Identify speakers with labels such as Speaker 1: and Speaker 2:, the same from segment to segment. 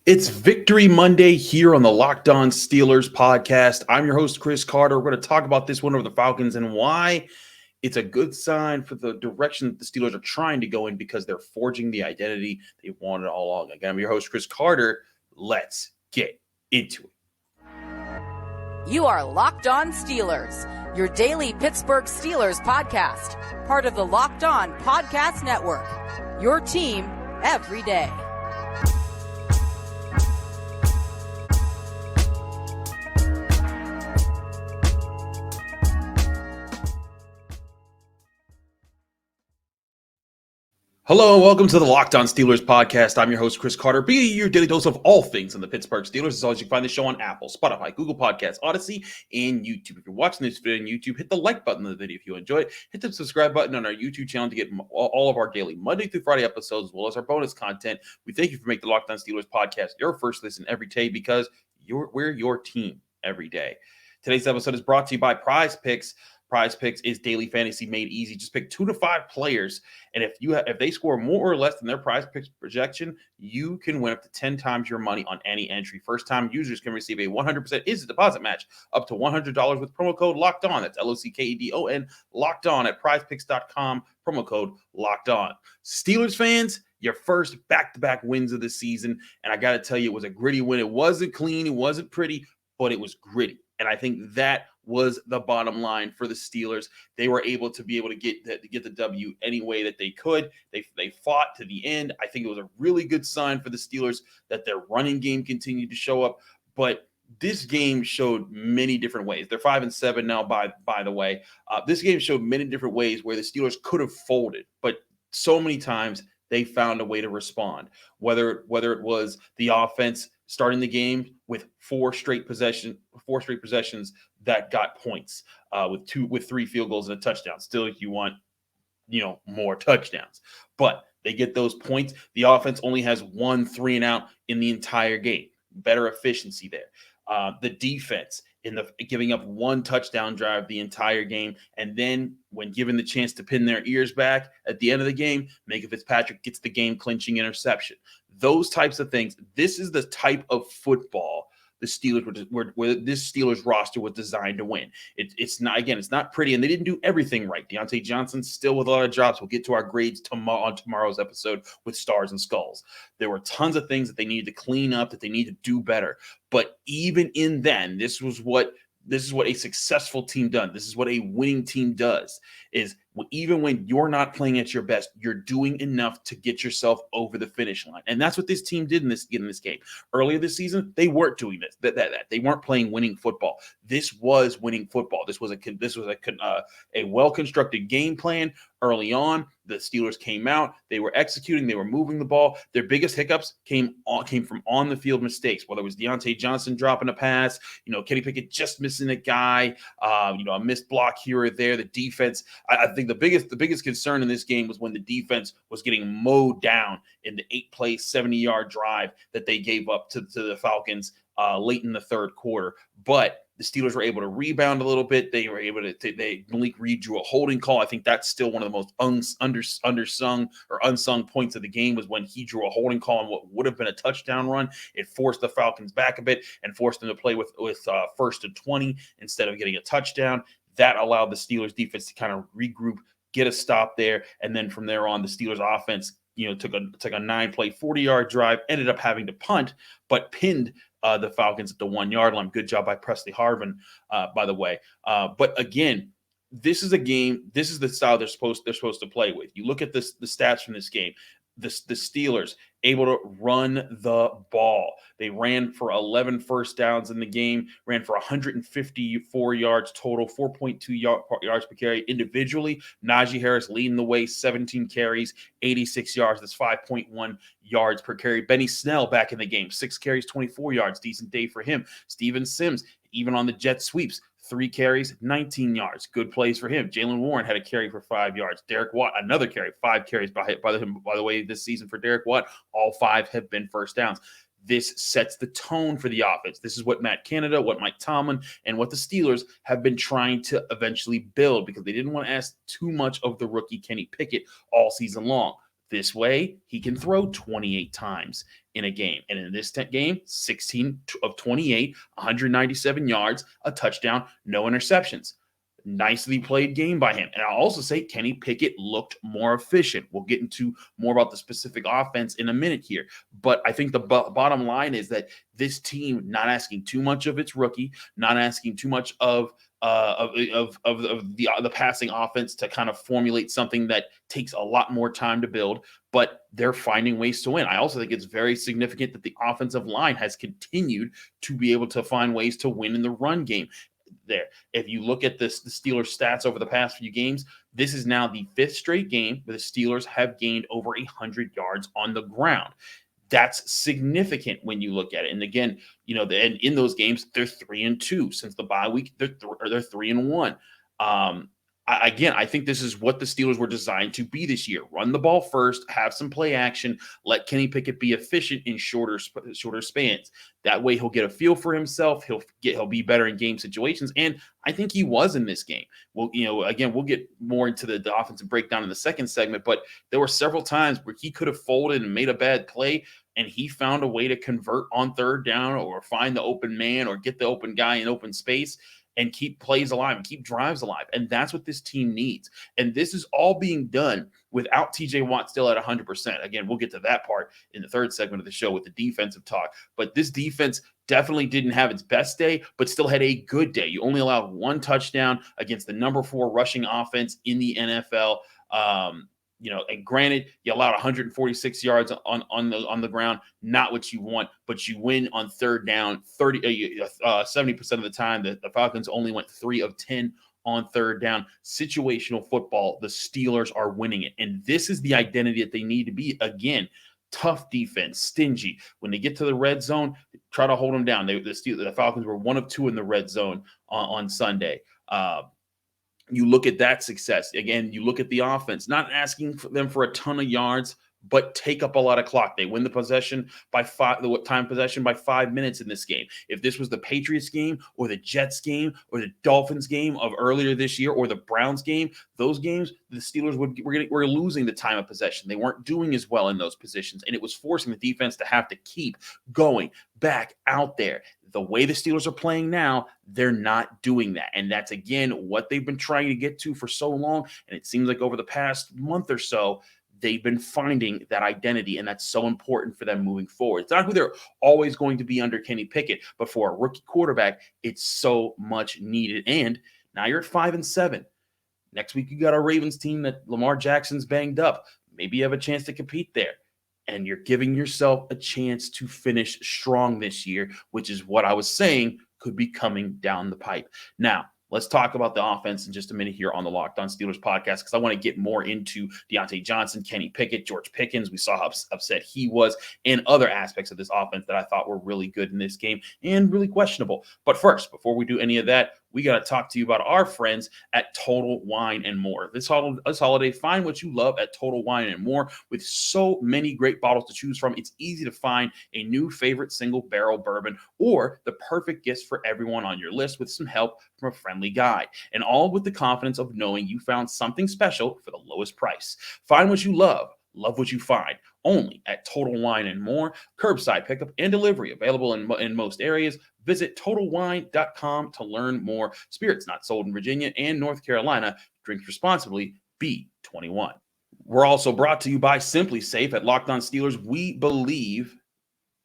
Speaker 1: It's Victory Monday here on the Locked On Steelers podcast. I'm your host, Chris Carter. We're going to talk about this one over the Falcons and why it's a good sign for the direction that the Steelers are trying to go in because they're forging the identity they wanted all along. Again, I'm your host, Chris Carter. Let's get into it.
Speaker 2: You are Locked On Steelers, your daily Pittsburgh Steelers podcast, part of the Locked On Podcast Network, your team every day.
Speaker 1: Hello and welcome to the Locked On Steelers podcast. I'm your host, Chris Carter, bringing you your daily dose of all things on the Pittsburgh Steelers. As always, you can find the show on Apple, Spotify, Google Podcasts, Odyssey, and YouTube. If you're watching this video on YouTube, hit the like button of the video if you enjoy it. Hit the subscribe button on our YouTube channel to get all of our daily Monday through Friday episodes, as well as our bonus content. We thank you for making the Locked On Steelers podcast your first listen every day because we're your team every day. Today's episode is brought to you by Prize Picks. Prize Picks is daily fantasy made easy. Just pick 2 to 5 players, and if they score more or less than their Prize Picks projection, you can win up to 10 times your money on any entry. First-time users can receive a 100% instant deposit match up to $100 with promo code Locked On. That's LOCKEDON, Locked On at PrizePicks.com. Promo code Locked On. Steelers fans, your first back-to-back wins of the season, and I got to tell you, it was a gritty win. It wasn't clean, it wasn't pretty, but it was gritty. And I think that was the bottom line for the Steelers. They were able to get the W any way that they could. They fought to the end. I think it was a really good sign for the Steelers that their running game continued to show up. But this game showed many different ways. They're 5-7 now, by the way. This game showed many different ways where the Steelers could have folded, but so many times they found a way to respond. Whether it was the offense starting the game with four straight possessions that got points, with 3 field goals and a touchdown. Still, you want more touchdowns, but they get those points. The offense only has 1 3-and-out in the entire game. Better efficiency there. The defense giving up 1 touchdown drive the entire game, and then when given the chance to pin their ears back at the end of the game, Minkah Fitzpatrick gets the game-clinching interception. Those types of things. This is the type of football the Steelers where this Steelers roster was designed to win. It's not pretty, and they didn't do everything right. Diontae Johnson still with a lot of drops. We'll get to our grades on tomorrow's episode with stars and skulls. There were tons of things that they needed to clean up, that they need to do better. But even in then, this is what a successful team does. This is what a winning team does, is even when you're not playing at your best, you're doing enough to get yourself over the finish line. And that's what this team did in this game. Earlier this season, they weren't doing this. They weren't playing winning football. This was winning football. This was a well-constructed game plan early on. The Steelers came out. They were executing. They were moving the ball. Their biggest hiccups came from on-the-field mistakes, whether it was Diontae Johnson dropping a pass, Kenny Pickett just missing a guy, a missed block here or there. The defense, I think the biggest concern in this game was when the defense was getting mowed down in the 8-play, 70-yard drive that they gave up to the Falcons late in the third quarter. But the Steelers were able to rebound a little bit. They were able to. Malik Reed drew a holding call. I think that's still one of the most unsung points of the game, was when he drew a holding call on what would have been a touchdown run. It forced the Falcons back a bit and forced them to play with 1st and 20 instead of getting a touchdown. That allowed the Steelers defense to kind of regroup, get a stop there, and then from there on, the Steelers offense, took a 9-play, 40-yard drive, ended up having to punt, but pinned the Falcons at the 1-yard line. Good job by Presley Harvin, by the way. But again, this is a game. This is the style they're supposed to play with. You look at the stats from this game. The Steelers able to run the ball. They ran for 11 first downs in the game, ran for 154 yards total, 4.2 yards per carry. Individually, Najee Harris leading the way, 17 carries, 86 yards. That's 5.1 yards per carry. Benny Snell back in the game, 6 carries, 24 yards. Decent day for him. Steven Sims, even on the jet sweeps, 3 carries, 19 yards. Good plays for him. Jaylen Warren had a carry for 5 yards. Derek Watt, another carry, 5 carries by the way, this season for Derek Watt. All 5 have been first downs. This sets the tone for the offense. This is what Matt Canada, what Mike Tomlin, and what the Steelers have been trying to eventually build, because they didn't want to ask too much of the rookie Kenny Pickett all season long. This way, he can throw 28 times in a game. And in this game, 16 of 28, 197 yards, a touchdown, no interceptions. Nicely played game by him. And I'll also say Kenny Pickett looked more efficient. We'll get into more about the specific offense in a minute here. But I think the bottom line is that this team not asking too much of its rookie, not asking too much of the passing offense to kind of formulate something that takes a lot more time to build, but they're finding ways to win. I also think it's very significant that the offensive line has continued to be able to find ways to win in the run game. There, if you look at the Steelers stats over the past few games, this is now the 5th straight game where the Steelers have gained over 100 yards on the ground. That's significant when you look at it. And again, and in those games, they're 3-2 since the bye week. They're 3-1. I think this is what the Steelers were designed to be this year. Run the ball first, have some play action, let Kenny Pickett be efficient in shorter spans. That way he'll get a feel for himself. He'll be better in game situations. And I think he was in this game. Well, again, we'll get more into the offensive breakdown in the second segment, but there were several times where he could have folded and made a bad play, and he found a way to convert on third down or find the open man or get the open guy in open space and keep plays alive and keep drives alive. And that's what this team needs. And this is all being done without TJ Watt still at 100%. Again, we'll get to that part in the third segment of the show with the defensive talk. But this defense definitely didn't have its best day, but still had a good day. You only allowed 1 touchdown against the number 4 rushing offense in the NFL. And granted, you allowed 146 yards on the ground, not what you want, but you win on third down 70% of the time. The Falcons only went 3 of 10 on third down. Situational football, the Steelers are winning it. And this is the identity that they need to be. Again, tough defense, stingy. When they get to the red zone, try to hold them down. The Falcons were 1 of 2 in the red zone on Sunday. You look at that success. Again, you look at the offense, not asking them for a ton of yards, but take up a lot of clock. They win the possession by 5 minutes in this game. If this was the Patriots game or the Jets game or the Dolphins game of earlier this year or the Browns game, those games, the Steelers were losing the time of possession. They weren't doing as well in those positions, and it was forcing the defense to have to keep going back out there. The way the Steelers are playing now, they're not doing that. And that's, again, what they've been trying to get to for so long. And it seems like over the past month or so, they've been finding that identity, and that's so important for them moving forward. It's not who they're always going to be under Kenny Pickett, but for a rookie quarterback, it's so much needed. And now you're at 5-7. Next week, you got a Ravens team that Lamar Jackson's banged up. Maybe you have a chance to compete there. And you're giving yourself a chance to finish strong this year, which is what I was saying could be coming down the pipe. Now, let's talk about the offense in just a minute here on the Locked On Steelers podcast, because I want to get more into Diontae Johnson, Kenny Pickett, George Pickens. We saw how upset he was, and other aspects of this offense that I thought were really good in this game and really questionable. But first, before we do any of that, we got to talk to you about our friends at Total Wine and More. This holiday, find what you love at Total Wine and More. With so many great bottles to choose from, it's easy to find a new favorite single barrel bourbon or the perfect gifts for everyone on your list with some help from a friendly guide. And all with the confidence of knowing you found something special for the lowest price. Find what you love what you find. Only at Total Wine and More. Curbside pickup and delivery available in most areas. Visit TotalWine.com to learn more. Spirits not sold in Virginia and North Carolina. Drink responsibly. Be 21. We're also brought to you by Simply Safe at Locked On Steelers. We believe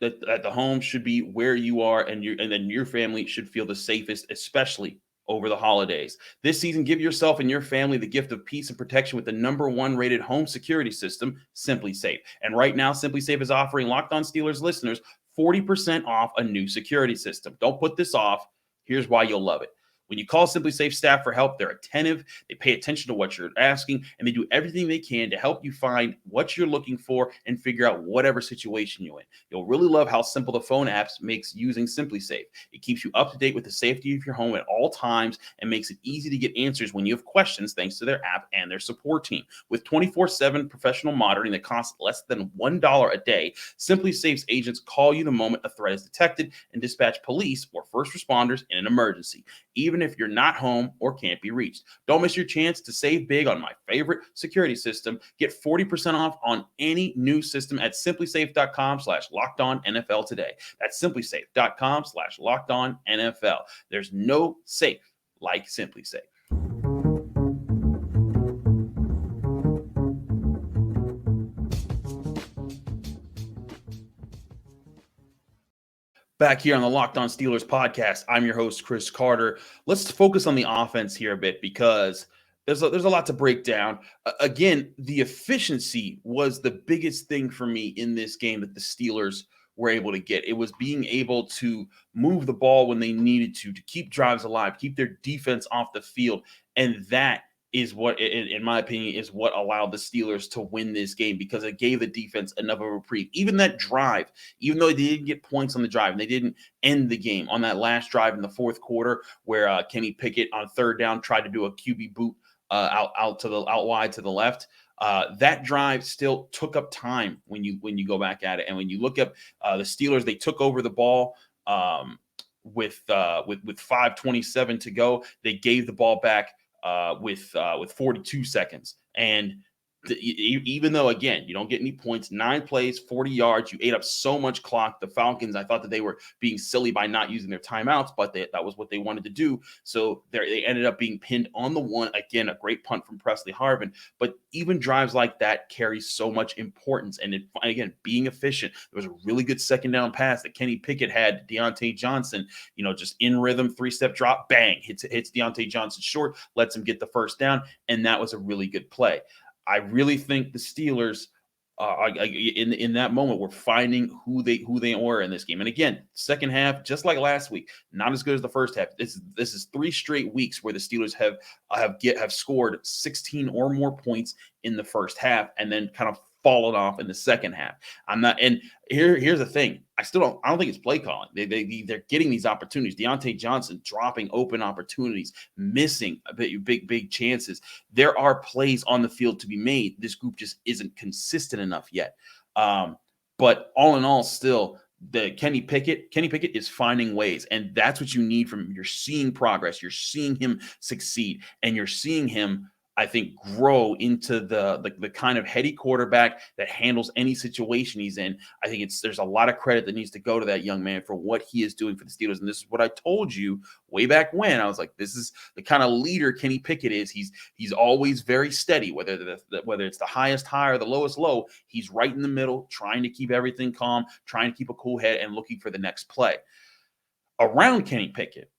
Speaker 1: that the home should be where you are, and then your family should feel the safest, especially over the holidays. This season, give yourself and your family the gift of peace and protection with the #1 rated home security system, Simply Safe. And right now, Simply Safe is offering Locked On Steelers listeners 40% off a new security system. Don't put this off. Here's why you'll love it. When you call Simply Safe staff for help, they're attentive, they pay attention to what you're asking, and they do everything they can to help you find what you're looking for and figure out whatever situation you're in. You'll really love how simple the phone apps makes using Simply Safe. It keeps you up to date with the safety of your home at all times and makes it easy to get answers when you have questions thanks to their app and their support team. With 24/7 professional monitoring that costs less than $1 a day, Simply Safe's agents call you the moment a threat is detected and dispatch police or first responders in an emergency. Even even if you're not home or can't be reached. Don't miss your chance to save big on my favorite security system. Get 40% off on any new system at simplysafe.com/lockedonnfl today. That's simplysafe.com/lockedonnfl. There's no safe like Simply Safe. Back here on the Locked On Steelers podcast, I'm your host, Chris Carter. Let's focus on the offense here a bit because there's a lot to break down. Again, the efficiency was the biggest thing for me in this game that the Steelers were able to get. It was being able to move the ball when they needed to keep drives alive, keep their defense off the field, and that is what, in my opinion, is what allowed the Steelers to win this game because it gave the defense enough of a reprieve. Even that drive, even though they didn't get points on the drive and they didn't end the game on that last drive in the fourth quarter where Kenny Pickett on third down tried to do a QB boot out wide to the left. That drive still took up time when you go back at it, and when you look up the Steelers, they took over the ball with 5:27 to go. They gave the ball back with 42 seconds. And even though, again, you don't get any points, 9 plays, 40 yards, you ate up so much clock. The Falcons, I thought that they were being silly by not using their timeouts, but that was what they wanted to do. So they ended up being pinned on the one. Again, a great punt from Presley Harvin. But even drives like that carry so much importance. And again, being efficient. There was a really good second down pass that Kenny Pickett had Diontae Johnson, just in rhythm, 3-step drop, bang, hits Diontae Johnson short, lets him get the first down. And that was a really good play. I really think the Steelers in that moment were finding who they were in this game. And again, second half, just like last week, not as good as the first half. This is 3 straight weeks where the Steelers have scored 16 or more points in the first half and then kind of fallen off in the second half. Here's the thing. I don't think it's play calling. They're getting these opportunities. Diontae Johnson dropping open opportunities, missing big chances. There are plays on the field to be made. This group just isn't consistent enough yet. But all in all, still, the Kenny Pickett is finding ways, and that's what you need from him. You're seeing progress. You're seeing him succeed, and you're seeing him, I think, grow into the kind of heady quarterback that handles any situation he's in. I think there's a lot of credit that needs to go to that young man for what he is doing for the Steelers. And this is what I told you way back when. I was like, this is the kind of leader Kenny Pickett is. He's always very steady, whether it's the highest high or the lowest low. He's right in the middle, trying to keep everything calm, trying to keep a cool head, and looking for the next play. Around Kenny Pickett,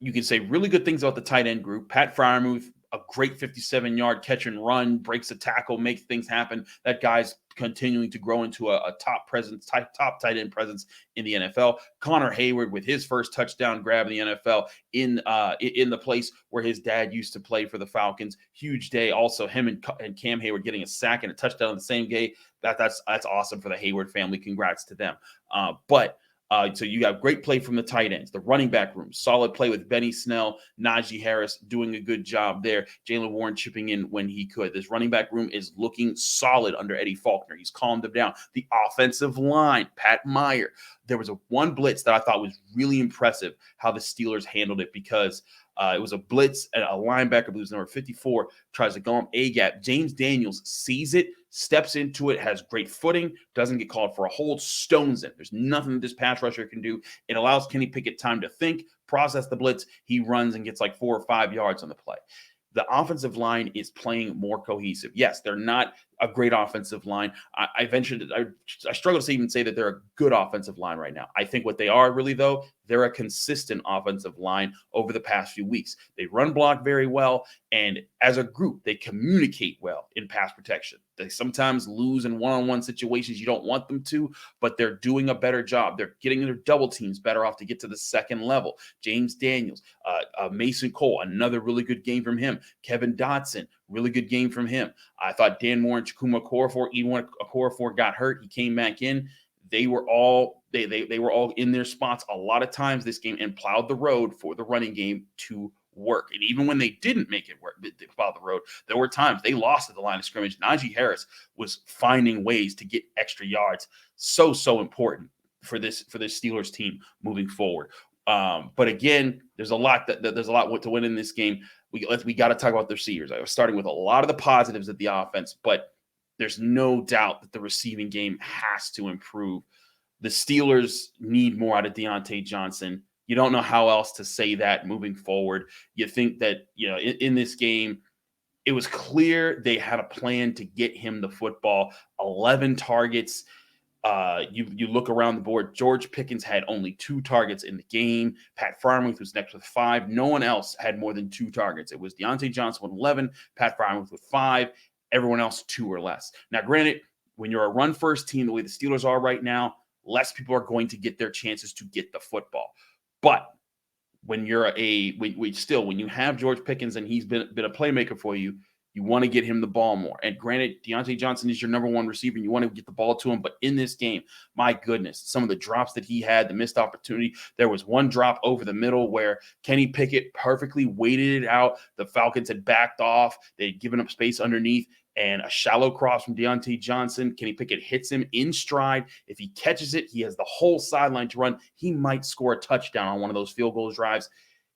Speaker 1: you can say really good things about the tight end group. Pat Freiermuth, a great 57-yard catch and run, breaks a tackle, makes things happen. That guy's continuing to grow into a top tight end presence in the NFL. Connor Hayward with his first touchdown grab in the NFL in the place where his dad used to play for the Falcons. Huge day. Also, him and Cam Hayward getting a sack and a touchdown in the same game. That's awesome for the Hayward family. Congrats to them. So you got great play from the tight ends, the running back room, solid play with Benny Snell, Najee Harris doing a good job there, Jaylen Warren chipping in when he could. This running back room is looking solid under Eddie Faulkner. He's calmed them down. The offensive line, Pat Meyer. There was one blitz that I thought was really impressive how the Steelers handled it because it was a blitz and a linebacker, who's number 54, tries to go on A-gap. James Daniels sees it, steps into it, has great footing, doesn't get called for a hold, stones it. There's nothing that this pass rusher can do. It allows Kenny Pickett time to think, process the blitz. He runs and gets like 4 or 5 yards on the play. The offensive line is playing more cohesive. Yes, they're not a great offensive line. I struggle to even say that they're a good offensive line right now. I think what they are really, though, they're a consistent offensive line over the past few weeks. They run block very well, and as a group, they communicate well in pass protection. They sometimes lose in one-on-one situations you don't want them to, but they're doing a better job. They're getting their double teams better off to get to the second level. James Daniels, Mason Cole, another really good game from him. Kevin Dotson, really good game from him. I thought Dan Moore and Chukuma Okorafor, even when Okorafor got hurt, he came back in. They were all they were all in their spots a lot of times this game and plowed the road for the running game to work. And even when they didn't make it work, they plowed the road. There were times they lost at the line of scrimmage. Najee Harris was finding ways to get extra yards. So important for this Steelers team moving forward. But again, there's a lot to win in this game. We got to talk about the receivers. I was starting with a lot of the positives of the offense, but there's no doubt that the receiving game has to improve. The Steelers need more out of Diontae Johnson. You don't know how else to say that moving forward. You think that, in this game, it was clear they had a plan to get him the football. 11 targets. You look around the board. George Pickens had only 2 targets in the game. Pat Freiermuth was next with 5. No one else had more than 2 targets. It was Diontae Johnson with 11, Pat Freiermuth with 5. Everyone else 2 or less. Now, granted, when you're a run-first team, the way the Steelers are right now, less people are going to get their chances to get the football. But when you're when you have George Pickens and he's been a playmaker for you, you want to get him the ball more. And granted, Diontae Johnson is your number 1 receiver, and you want to get the ball to him. But in this game, my goodness, some of the drops that he had, the missed opportunity. There was one drop over the middle where Kenny Pickett perfectly waited it out. The Falcons had backed off. They had given up space underneath. And a shallow cross from Diontae Johnson. Kenny Pickett hits him in stride. If he catches it, he has the whole sideline to run. He might score a touchdown on one of those field goal drives.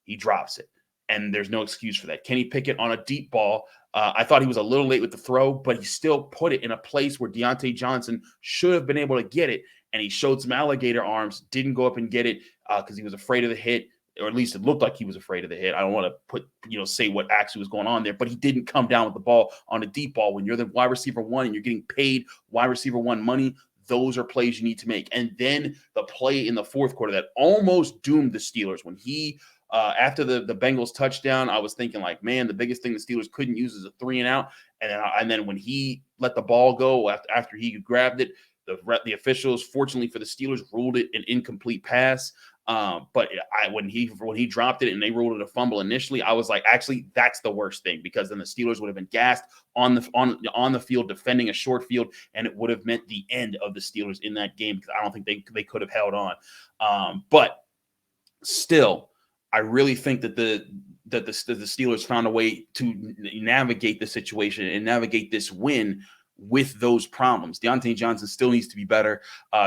Speaker 1: He drops it. And there's no excuse for that. Kenny Pickett on a deep ball. I thought he was a little late with the throw, but he still put it in a place where Diontae Johnson should have been able to get it. And he showed some alligator arms, didn't go up and get it because he was afraid of the hit. Or at least it looked like he was afraid of the hit. I don't want to say what actually was going on there, but he didn't come down with the ball on a deep ball. When you're the wide receiver 1 and you're getting paid wide receiver 1 money, those are plays you need to make. And then the play in the fourth quarter that almost doomed the Steelers when he, after the Bengals touchdown, I was thinking like, man, the biggest thing the Steelers couldn't use is a 3 and out. And then when he let the ball go after he grabbed it, the officials, fortunately for the Steelers, ruled it an incomplete pass. But when he dropped it and they ruled it a fumble initially, I was like, actually, that's the worst thing, because then the Steelers would have been gassed on the field defending a short field, and it would have meant the end of the Steelers in that game, because I don't think they could have held on. But still, I really think that the Steelers found a way to navigate the situation and navigate this win with those problems. Diontae Johnson still needs to be better.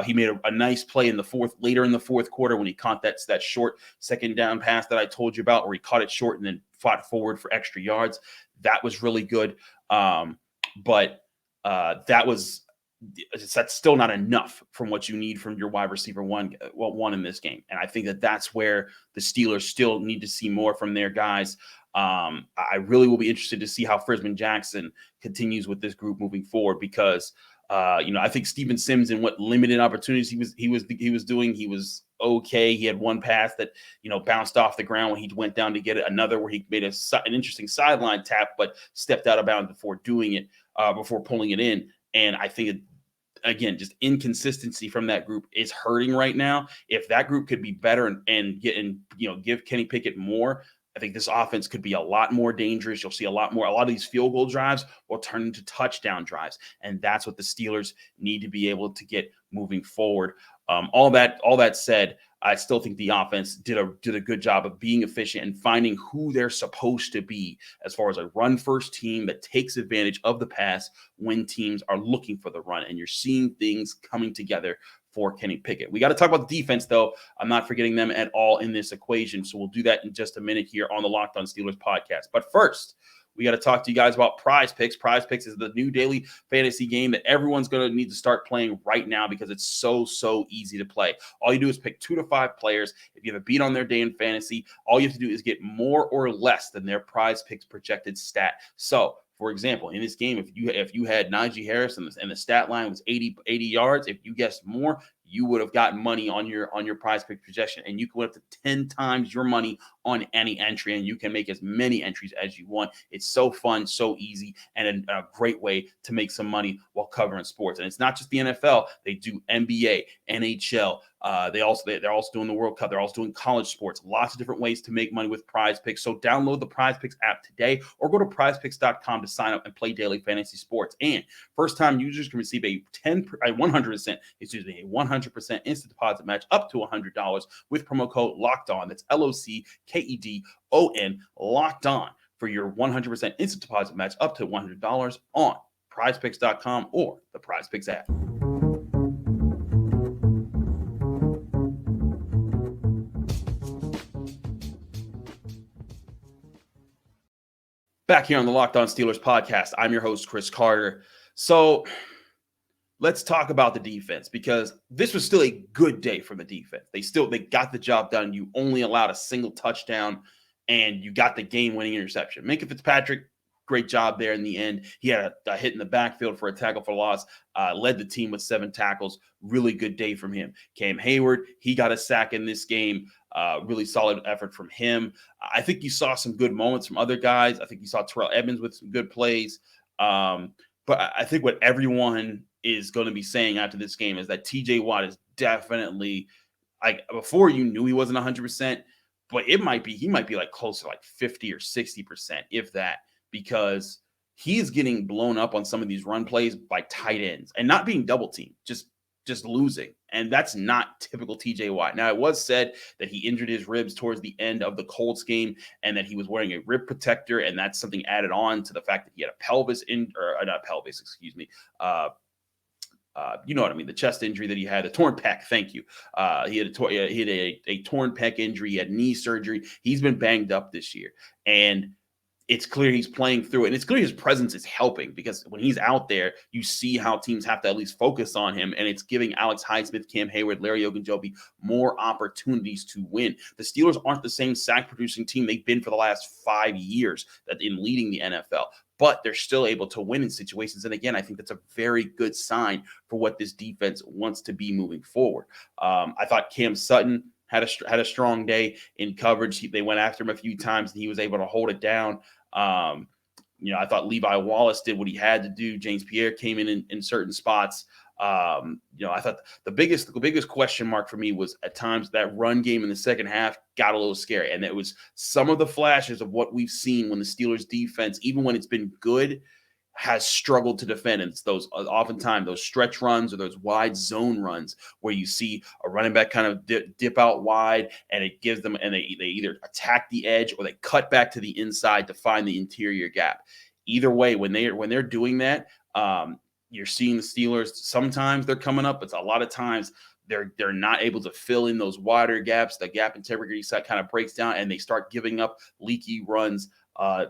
Speaker 1: He made a nice play later in the fourth quarter when he caught that short second down pass that I told you about, where he caught it short and then fought forward for extra yards. That was really good. But that's still not enough from what you need from your wide receiver one in this game. And I think that's where the Steelers still need to see more from their guys. I really will be interested to see how Frisman Jackson continues with this group moving forward, because I think Steven Sims, in what limited opportunities he was doing, he was okay. He had one pass that bounced off the ground when he went down to get it, another where he made an interesting sideline tap but stepped out of bounds before doing it, before pulling it in. And I think again, just inconsistency from that group is hurting right now. If that group could be better and give Kenny Pickett more, I think this offense could be a lot more dangerous. You'll see a lot of these field goal drives will turn into touchdown drives. And that's what the Steelers need to be able to get moving forward. All that said, I still think the offense did a good job of being efficient and finding who they're supposed to be as far as a run-first team that takes advantage of the pass when teams are looking for the run. And you're seeing things coming together for Kenny Pickett. We got to talk about the defense, though. I'm not forgetting them at all in this equation. So we'll do that in just a minute here on the Locked On Steelers podcast. But first, we got to talk to you guys about Prize Picks. Prize Picks is the new daily fantasy game that everyone's going to need to start playing right now, because it's so easy to play. All you do is pick 2 to 5 players. If you have a beat on their day in fantasy, all you have to do is get more or less than their Prize Picks projected stat. So, for example, in this game, if you had Najee Harris and the stat line was 80 yards, if you guessed more, you would have gotten money on your Prize Pick projection, and you can win up to 10 times your money on any entry, and you can make as many entries as you want. It's so fun, so easy, and a great way to make some money while covering sports. And it's not just the NFL; they do NBA, NHL. They're also doing the World Cup. They're also doing college sports. Lots of different ways to make money with Prize Picks. So download the Prize Picks app today, or go to prizepicks.com to sign up and play daily fantasy sports. And first-time users can receive a 100% instant deposit match up to $100 with promo code Locked On. That's LOCKEDON, Locked On, for your 100% instant deposit match up to $100 on prizepicks.com or the Prize Picks app. Back here on the Locked On Steelers podcast, I'm your host, Chris Carter. So let's talk about the defense, because this was still a good day for the defense. They got the job done. You only allowed a single touchdown, and you got the game-winning interception. Minkah Fitzpatrick, great job there in the end. He had a hit in the backfield for a tackle for loss, led the team with 7 tackles. Really good day from him. Cam Hayward, he got a sack in this game. Really solid effort from him. I think you saw some good moments from other guys. I think you saw Terrell Edmonds with some good plays. But I think what everyone is going to be saying after this game is that TJ Watt is definitely, like, before you knew he wasn't 100%, but he might be like close to like 50 or 60%, if that, because he is getting blown up on some of these run plays by tight ends and not being double teamed, just losing. And that's not typical TJ Watt. Now, it was said that he injured his ribs towards the end of the Colts game and that he was wearing a rib protector, and that's something added on to the fact that he had a you know what I mean, the chest injury that he had, the torn pec. Thank you. He had a torn pec injury. He had knee surgery. He's been banged up this year, and it's clear he's playing through it. And it's clear his presence is helping, because when he's out there, you see how teams have to at least focus on him. And it's giving Alex Highsmith, Cam Hayward, Larry Ogunjobi more opportunities to win. The Steelers aren't the same sack producing team they've been for the last 5 years that in leading the NFL, but they're still able to win in situations. And again, I think that's a very good sign for what this defense wants to be moving forward. I thought Cam Sutton had a strong day in coverage. They went after him a few times, and he was able to hold it down. I thought Levi Wallace did what he had to do. James Pierre came in certain spots. I thought the biggest question mark for me was at times that run game in the second half got a little scary. And it was some of the flashes of what we've seen when the Steelers defense, even when it's been good, has struggled to defend. And it's oftentimes those stretch runs or those wide zone runs where you see a running back kind of dip out wide, and it gives them, and they either attack the edge or they cut back to the inside to find the interior gap. Either way, when they're doing that, you're seeing the Steelers, sometimes they're coming up, but a lot of times they're not able to fill in those wider gaps. The gap integrity set kind of breaks down, and they start giving up leaky runs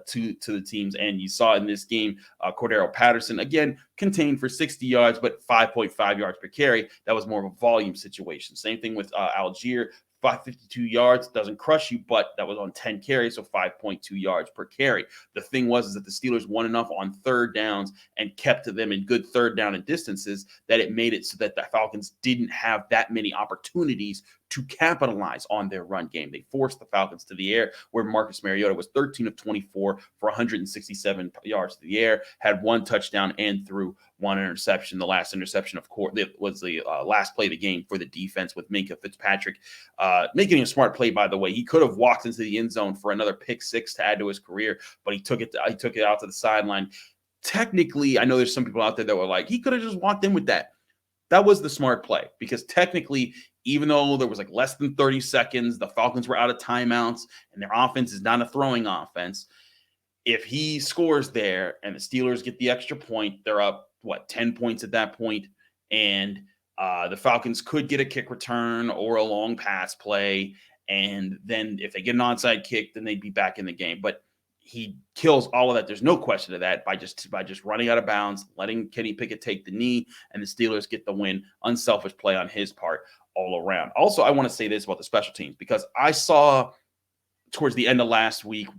Speaker 1: to the teams. And you saw in this game, Cordero Patterson, again, contained for 60 yards, but 5.5 yards per carry. That was more of a volume situation. Same thing with Algier, 552 yards, doesn't crush you, but that was on 10 carries, so 5.2 yards per carry. The thing was that the Steelers won enough on third downs and kept them in good third down and distances that it made it so that the Falcons didn't have that many opportunities to capitalize on their run game. They forced the Falcons to the air, where Marcus Mariota was 13 of 24 for 167 yards to the air, had 1 touchdown and threw 1 interception. The last interception, of course, was the last play of the game for the defense, with Minkah Fitzpatrick making a smart play, by the way. He could have walked into the end zone for another pick 6 to add to his career, but he took it out to the sideline. Technically, I know there's some people out there that were like, he could have just walked in with that. That was the smart play, because technically, even though there was like less than 30 seconds, the Falcons were out of timeouts, and their offense is not a throwing offense. If he scores there and the Steelers get the extra point, they're up, 10 points at that point, and the Falcons could get a kick return or a long pass play, and then if they get an onside kick, then they'd be back in the game. But he kills all of that. There's no question of that by just running out of bounds, letting Kenny Pickett take the knee, and the Steelers get the win. Unselfish play on his part all around. Also, I want to say this about the special teams, because I saw towards the end of last week,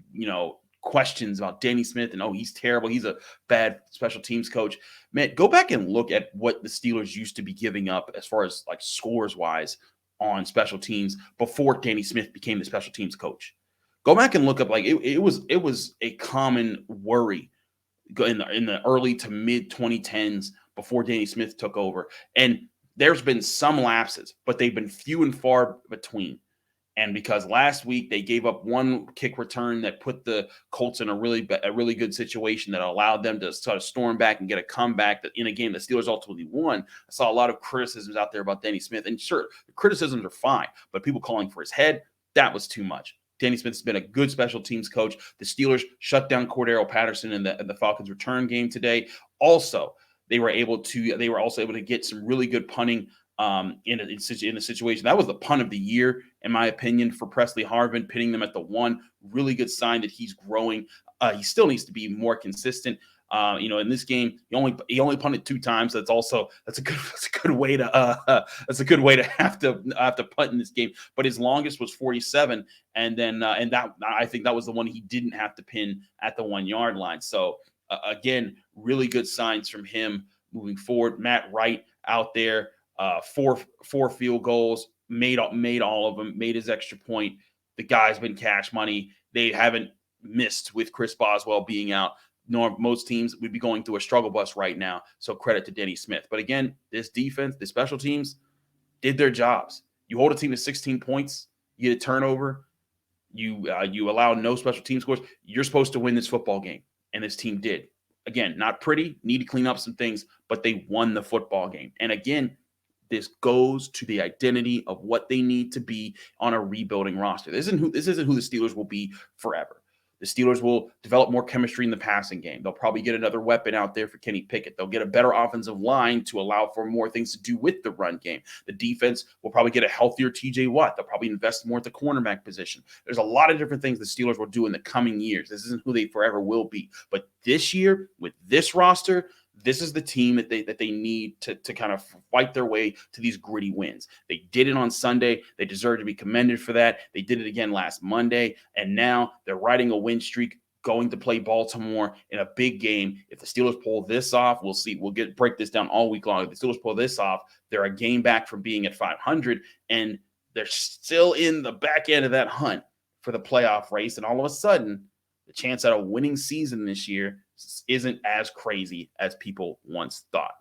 Speaker 1: questions about Danny Smith and, he's terrible. He's a bad special teams coach. Man, go back and look at what the Steelers used to be giving up as far as like scores wise on special teams before Danny Smith became the special teams coach. Go back and look up, like it was a common worry in the early to mid 2010s before Danny Smith took over. And there's been some lapses, but they've been few and far between. And because last week they gave up 1 kick return that put the Colts in a really good situation that allowed them to sort of storm back and get a comeback that in a game the Steelers ultimately won. I saw a lot of criticisms out there about Danny Smith, and sure, the criticisms are fine, but people calling for his head, that was too much. Danny Smith's been a good special teams coach. The Steelers shut down Cordero Patterson in the Falcons return game today. Also, they were also able to get some really good punting in a situation. That was the punt of the year, in my opinion, for Presley Harvin, pinning them at the 1. Really good sign that he's growing. He still needs to be more consistent. In this game, he only punted 2 times. That's a good way to have to punt in this game. But his longest was 47, and then that I think that was the one he didn't have to pin at the 1 yard line. So again, really good signs from him moving forward. Matt Wright out there, 4 field goals, made all of them, made his extra point. The guy's been cash money. They haven't missed with Chris Boswell being out. Nor most teams would be going through a struggle bus right now. So credit to Denny Smith. But again, this defense, the special teams did their jobs. You hold a team to 16 points, you get a turnover, you allow no special team scores. You're supposed to win this football game, and this team did. Again, not pretty, need to clean up some things, but they won the football game. And again, this goes to the identity of what they need to be on a rebuilding roster. This isn't who the Steelers will be forever. The Steelers will develop more chemistry in the passing game. They'll probably get another weapon out there for Kenny Pickett. They'll get a better offensive line to allow for more things to do with the run game. The defense will probably get a healthier TJ Watt. They'll probably invest more at the cornerback position. There's a lot of different things the Steelers will do in the coming years. This isn't who they forever will be. But this year, with this roster, this is the team that they need to kind of fight their way to these gritty wins. They did it on Sunday. They deserve to be commended for that. They did it again last Monday, and now they're riding a win streak, going to play Baltimore in a big game. If the Steelers pull this off, we'll see. We'll break this down all week long. If the Steelers pull this off, they're a game back from being at 500, and they're still in the back end of that hunt for the playoff race. And all of a sudden, the chance at a winning season this year isn't as crazy as people once thought.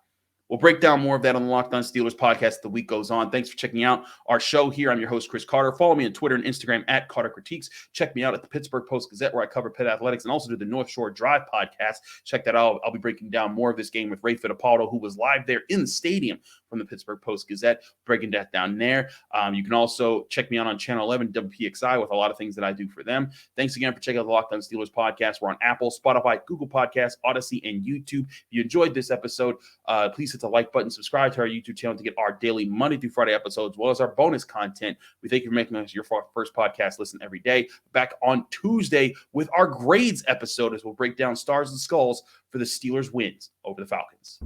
Speaker 1: We'll break down more of that on the Locked On Steelers podcast as the week goes on. Thanks for checking out our show here. I'm your host, Chris Carter. Follow me on Twitter and Instagram at Carter Critiques. Check me out at the Pittsburgh Post-Gazette, where I cover Pitt athletics, and also do the North Shore Drive podcast. Check that out. I'll be breaking down more of this game with Ray Fittipaldo, who was live there in the stadium from the Pittsburgh Post-Gazette, breaking that down there. You can also check me out on Channel 11, WPXI, with a lot of things that I do for them. Thanks again for checking out the Locked On Steelers podcast. We're on Apple, Spotify, Google Podcasts, Odyssey, and YouTube. If you enjoyed this episode, please hit the like button, subscribe to our YouTube channel to get our daily Monday through Friday episodes, as well as our bonus content. We thank you for making us your first podcast listen every day. Back on Tuesday with our grades episode, as we'll break down stars and skulls for the Steelers' wins over the Falcons.